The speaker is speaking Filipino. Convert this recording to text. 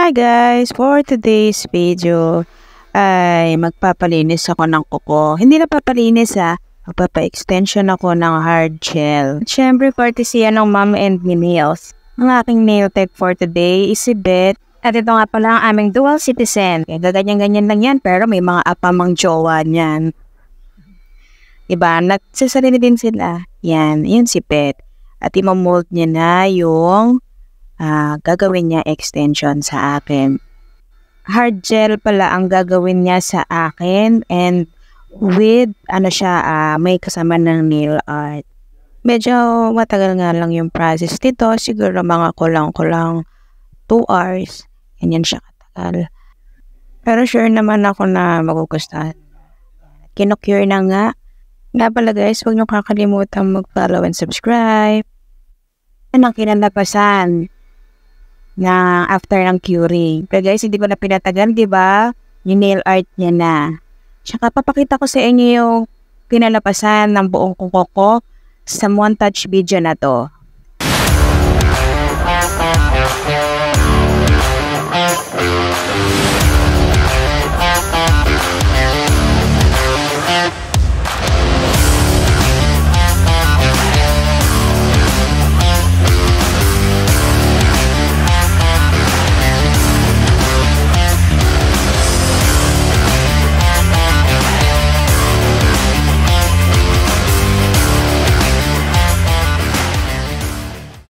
Hi guys! For today's video ay magpapalinis ako ng kuko. Hindi na papalinis magpapa-extension ako ng hard gel. Siyempre, courtesy ng Mom and Me Nails. Ang aking nail tech for today is si Beth. At ito nga pala ang aming dual citizen. Kaya ganyan-ganyan lang yan pero may mga apamang jowa niyan. Diba? Nagsasarili din sila. Yan si Beth. At imamold niya na yung gagawin niya extension sa akin. Hard gel pala ang gagawin niya sa akin and with may kasama ng nail art. Medyo matagal nga lang yung process nito. Siguro mga kulang 2 hours. Ganyan siya katagal. Pero sure naman ako na magugustuhan. Kinocure na nga. Nga pala guys, huwag niyo kakalimutan mag-follow and subscribe. Anong kinalabasan na after ng curing. Pero guys, hindi ko na pinatagal, di ba? Yung nail art niya na. Tsaka papakita ko sa inyo yung pinalabasan ng buong kuko ko sa montage video na to.